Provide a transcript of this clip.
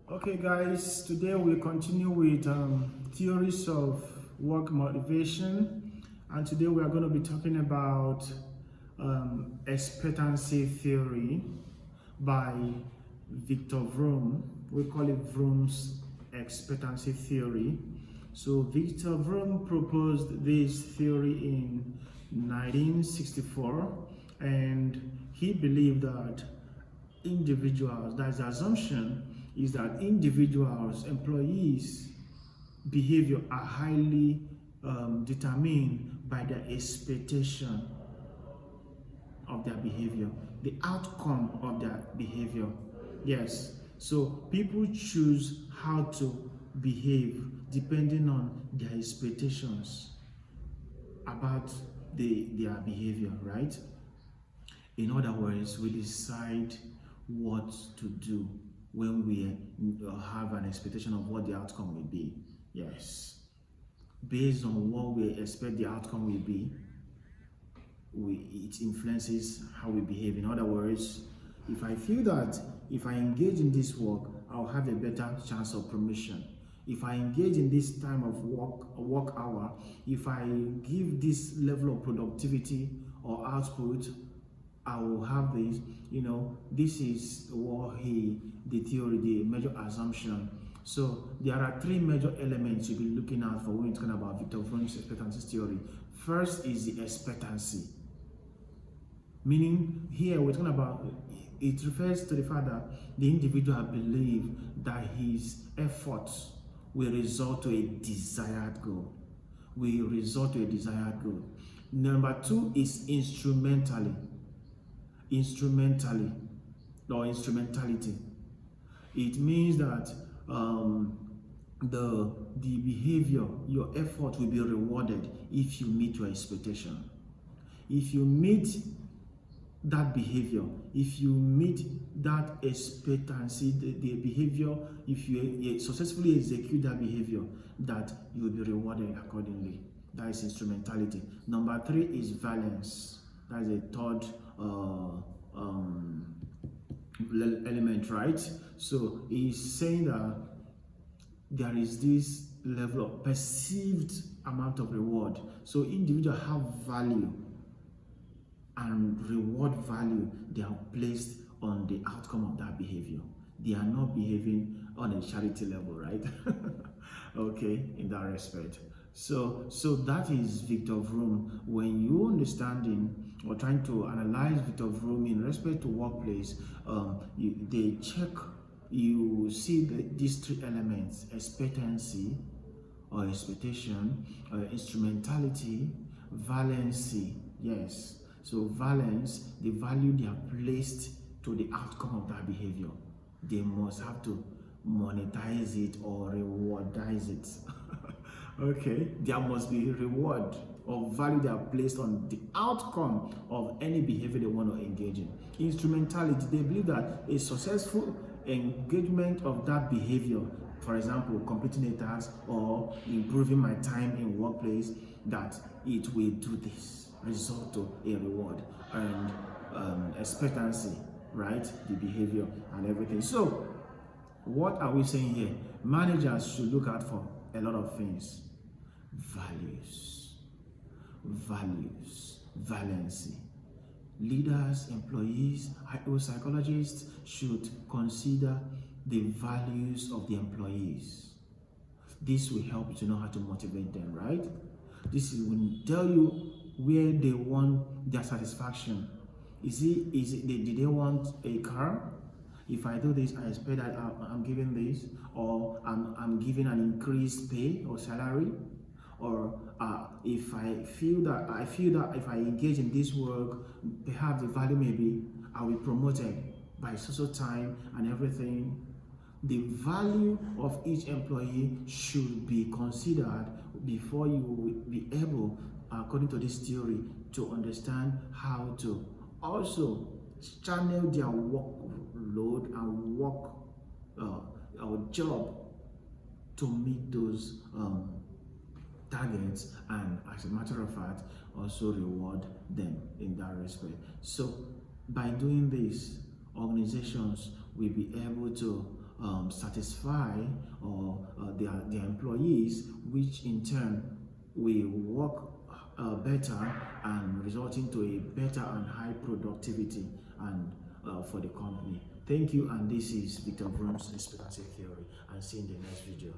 Okay, guys, today we'll continue with theories of work motivation, and today we are going to be talking about expectancy theory by Victor Vroom. We call it Vroom's expectancy theory. So Victor Vroom proposed this theory in 1964, and he believed that individuals, that's the assumption, is that individuals, employees' behavior are highly determined by the expectation of their behavior, the outcome of their behavior. Yes, so people choose how to behave depending on their expectations about their behavior, right? In other words, we decide what to do when we have an expectation of what the outcome will be. Yes. Based on what we expect the outcome will be, it influences how we behave. In other words, if I feel that if I engage in this work, I'll have a better chance of promotion. If I engage in this time of work hour, if I give this level of productivity or output, I will have this. This is what the theory, the major assumption. So there are three major elements you'll be looking at for when you're talking about Victor Vroom's expectancy theory. First is the expectancy. Meaning here we're talking about, it refers to the fact that the individual believes that his efforts will result to a desired goal. Number two is instrumentality. It means that the behavior, your effort will be rewarded if you meet your expectation. If you meet that behavior, if you meet that expectancy, the behavior, if you successfully execute that behavior, that you will be rewarded accordingly. That is instrumentality. Number three is valence. That is a third element, right? So he's saying that there is this level of perceived amount of reward. So individuals have value, and reward value, they are placed on the outcome of that behavior. They are not behaving on a charity level, right? Okay, in that respect. So that is Victor Vroom. When you understanding or trying to analyze Victor Vroom in respect to workplace, they check, you see these three elements: expectancy or expectation, instrumentality, valency. Yes. So valence, the value they are placed to the outcome of that behavior. They must have to monetize it or rewardize it. Okay, there must be reward or value that are placed on the outcome of any behavior they want to engage in. Instrumentality, they believe that a successful engagement of that behavior, for example, completing a task or improving my time in workplace, that it will do this, result to a reward, and expectancy, right? The behavior and everything. So what are we saying here? Managers should look out for a lot of things: values, valency. Leaders, employees, psychologists should consider the values of the employees. This will help you to know how to motivate them, right? This will tell you where they want their satisfaction. Did they want a car? If I do this, I expect that I'm giving this, or I'm giving an increased pay or salary, or if I feel that if I engage in this work, perhaps the value may be I will be promoted by social time and everything. The value of each employee should be considered before you will be able, according to this theory, to understand how to also channel their workload and work or job to meet those targets, and as a matter of fact, also reward them in that respect. So by doing this, organizations will be able to satisfy or their employees, which in turn will work better and resulting to a better and high productivity and for the company. Thank you, and this is Victor Vroom's expectancy theory, and see you in the next video.